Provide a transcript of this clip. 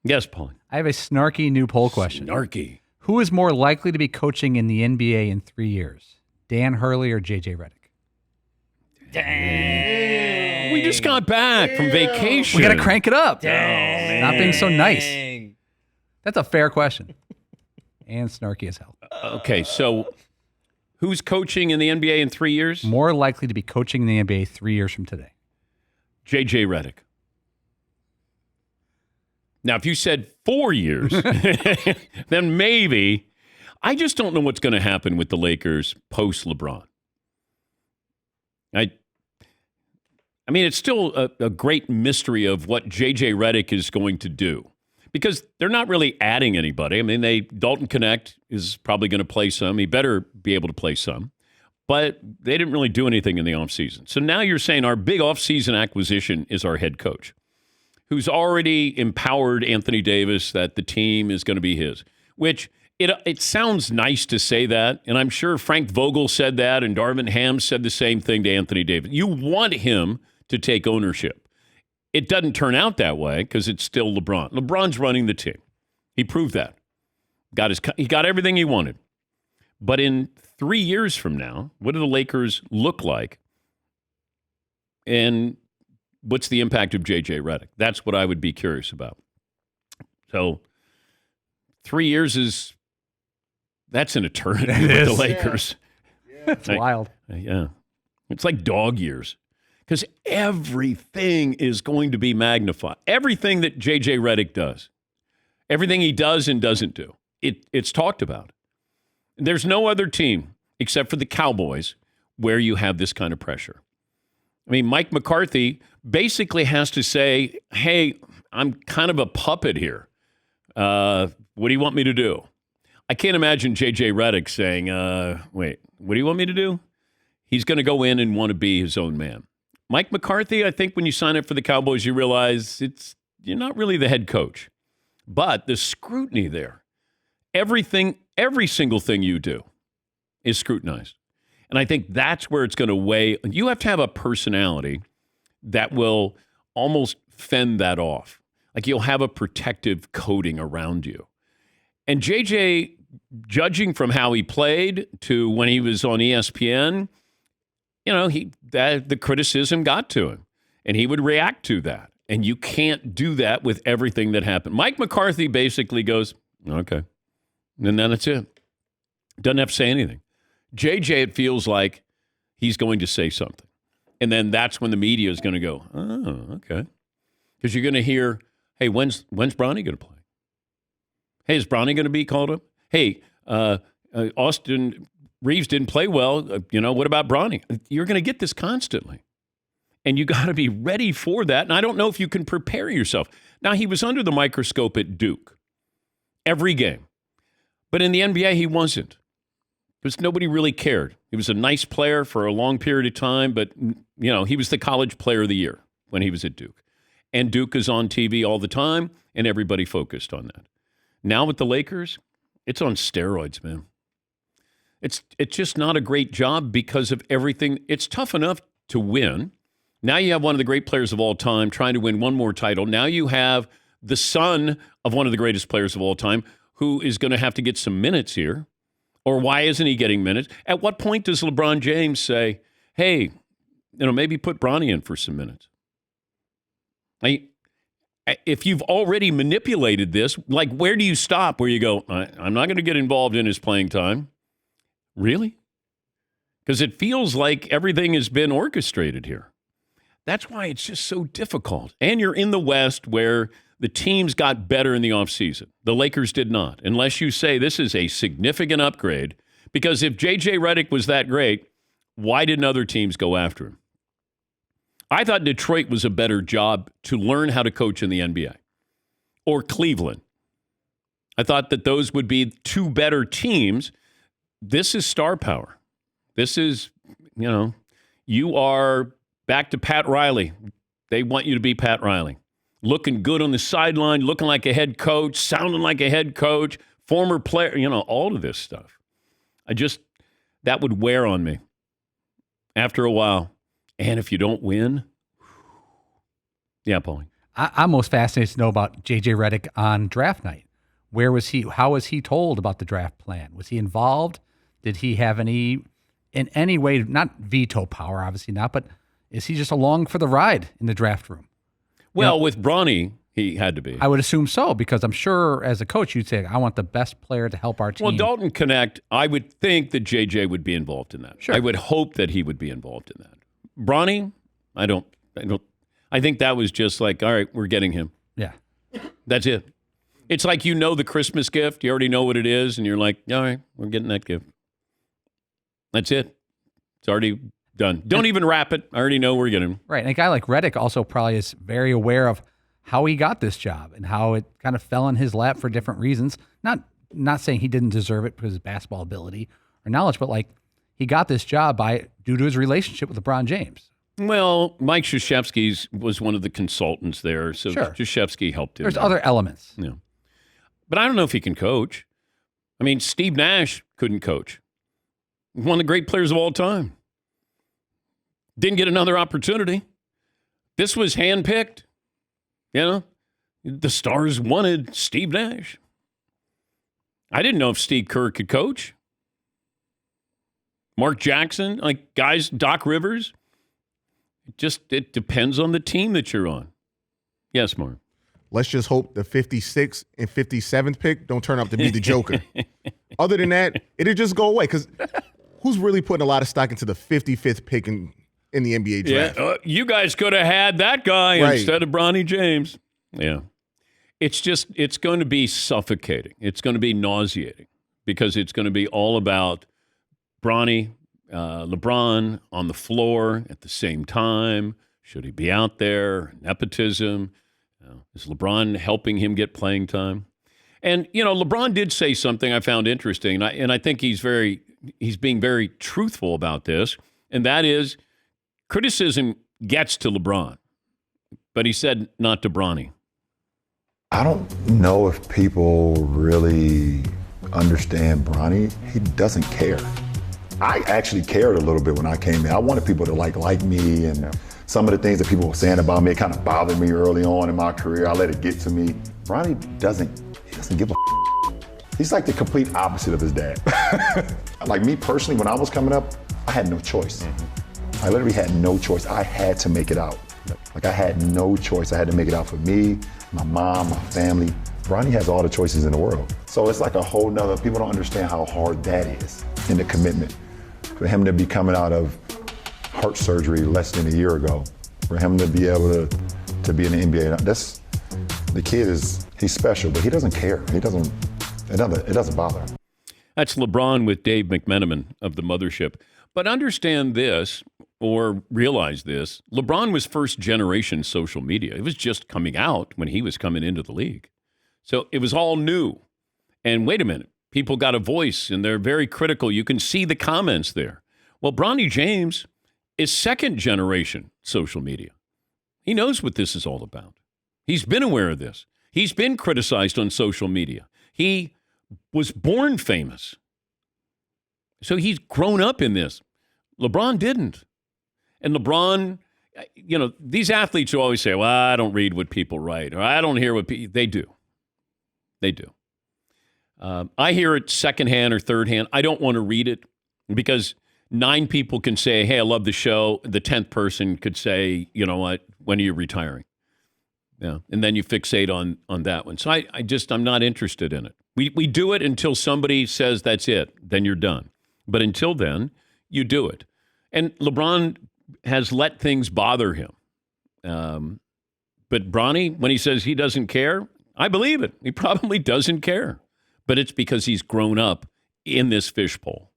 Yes, Paulie. I have a snarky new poll question. Snarky. Who is more likely to be coaching in the NBA in 3 years? Dan Hurley or JJ Redick? Dang. We just got back from vacation. We got to crank it up. Dang. Stop being so nice. That's a fair question. And snarky as hell. Okay, so who's coaching in the NBA in 3 years? More likely to be coaching in the NBA 3 years from today. JJ Redick. Now, if you said 4 years, then maybe. I just don't know what's going to happen with the Lakers post-LeBron. I mean, it's still a great mystery of what JJ Redick is going to do because they're not really adding anybody. I mean, Dalton Connect is probably going to play some. He better be able to play some. But they didn't really do anything in the offseason. So now you're saying our big offseason acquisition is our head coach, who's already empowered Anthony Davis that the team is going to be his, which it sounds nice to say that. And I'm sure Frank Vogel said that and Darvin Ham said the same thing to Anthony Davis. You want him to take ownership. It doesn't turn out that way because it's still LeBron. LeBron's running the team. He proved that. He got everything he wanted. But in 3 years from now, what do the Lakers look like? And what's the impact of JJ Redick? That's what I would be curious about. So 3 years that's an eternity with the Lakers. Yeah. It's wild. Yeah. It's like dog years because everything is going to be magnified. Everything that JJ Redick does, everything he does and doesn't do, it's talked about. There's no other team except for the Cowboys where you have this kind of pressure. I mean, Mike McCarthy basically has to say, hey, I'm kind of a puppet here. What do you want me to do? I can't imagine JJ Redick saying, wait, what do you want me to do? He's going to go in and want to be his own man. Mike McCarthy, I think when you sign up for the Cowboys, you realize you're not really the head coach. But the scrutiny there, every single thing you do is scrutinized. And I think that's where it's going to weigh. You have to have a personality that will almost fend that off. Like you'll have a protective coating around you. And JJ, judging from how he played to when he was on ESPN, the criticism got to him. And he would react to that. And you can't do that with everything that happened. Mike McCarthy basically goes, okay. And then that's it. Doesn't have to say anything. JJ, it feels like he's going to say something. And then that's when the media is going to go, oh, okay. Because you're going to hear, hey, when's Bronny going to play? Hey, is Bronny going to be called up? Hey, Austin Reeves didn't play well. What about Bronny? You're going to get this constantly. And you got to be ready for that. And I don't know if you can prepare yourself. Now, he was under the microscope at Duke every game. But in the NBA, he wasn't. Because nobody really cared. He was a nice player for a long period of time, but, he was the college player of the year when he was at Duke. And Duke is on TV all the time, and everybody focused on that. Now with the Lakers, it's on steroids, man. It's just not a great job because of everything. It's tough enough to win. Now you have one of the great players of all time trying to win one more title. Now you have the son of one of the greatest players of all time who is going to have to get some minutes here. Or why isn't he getting minutes? At what point does LeBron James say, hey, maybe put Bronny in for some minutes? If you've already manipulated this, like where do you stop where you go, I'm not going to get involved in his playing time? Really? Because it feels like everything has been orchestrated here. That's why it's just so difficult. And you're in the West where the teams got better in the offseason. The Lakers did not, unless you say this is a significant upgrade. Because if JJ Redick was that great, why didn't other teams go after him? I thought Detroit was a better job to learn how to coach in the NBA. Or Cleveland. I thought that those would be two better teams. This is star power. This is, you are back to Pat Riley. They want you to be Pat Riley. Looking good on the sideline, looking like a head coach, sounding like a head coach, former player, all of this stuff. That would wear on me after a while. And if you don't win, yeah, Paulie. I'm most fascinated to know about JJ Redick on draft night. Where was he? How was he told about the draft plan? Was he involved? Did he have in any way, not veto power, obviously not, but is he just along for the ride in the draft room? Well, with Bronny, he had to be. I would assume so, because I'm sure as a coach, you'd say, I want the best player to help our team. Well, Dalton Connect, I would think that JJ would be involved in that. Sure. I would hope that he would be involved in that. Bronny, I think that was just like, all right, we're getting him. Yeah. That's it. It's like the Christmas gift. You already know what it is, and you're like, all right, we're getting that gift. That's it. It's already done. Don't even wrap it. I already know we're getting him. Right. And a guy like Redick also probably is very aware of how he got this job and how it kind of fell in his lap for different reasons. Not saying he didn't deserve it because of his basketball ability or knowledge, but like he got this job due to his relationship with LeBron James. Well, Mike Krzyzewski was one of the consultants there, so Sure. Krzyzewski helped him. There's other elements. Yeah. But I don't know if he can coach. I mean, Steve Nash couldn't coach. One of the great players of all time. Didn't get another opportunity. This was handpicked. The Stars wanted Steve Nash. I didn't know if Steve Kerr could coach. Mark Jackson, guys, Doc Rivers. It depends on the team that you're on. Yes, Mark. Let's just hope the 56th and 57th pick don't turn out to be the Joker. Other than that, it'll just go away. Because who's really putting a lot of stock into the 55th pick in the NBA draft? Yeah, you guys could have had that guy instead of Bronny James. Yeah. It's going to be suffocating. It's going to be nauseating because it's going to be all about Bronny, LeBron on the floor at the same time. Should he be out there? Nepotism. Is LeBron helping him get playing time? And, LeBron did say something I found interesting, and I think he's being very truthful about this, and that is criticism gets to LeBron, but he said not to Bronny. I don't know if people really understand Bronny. He doesn't care. I actually cared a little bit when I came in. I wanted people to like me, and some of the things that people were saying about me, it kind of bothered me early on in my career. I let it get to me. Bronny doesn't give a He's like the complete opposite of his dad. Like me personally, when I was coming up, I had no choice. I literally had no choice. I had to make it out. Like I had no choice. I had to make it out for me, my mom, my family. Bronny has all the choices in the world. So it's like a whole nother, people don't understand how hard that is and the commitment. For him to be coming out of heart surgery less than a year ago, for him to be able to be in the NBA, the kid he's special, but he doesn't care. It doesn't bother him. That's LeBron with Dave McMenamin of the Mothership. But understand this, or realize this, LeBron was first generation social media. It was just coming out when he was coming into the league. So it was all new. And wait a minute, people got a voice and they're very critical. You can see the comments there. Well, Bronny James is second generation social media. He knows what this is all about. He's been aware of this. He's been criticized on social media. He was born famous. So he's grown up in this. LeBron didn't. And LeBron, these athletes who always say, well, I don't read what people write, or I don't hear what people, they do. They do. I hear it secondhand or third hand. I don't want to read it because 9 people can say, hey, I love the show. The 10th person could say, you know what, when are you retiring? Yeah. And then you fixate on that one. So I'm not interested in it. We do it until somebody says that's it. Then you're done. But until then, you do it. And LeBron has let things bother him. But Bronny, when he says he doesn't care, I believe it. He probably doesn't care. But it's because he's grown up in this fishbowl.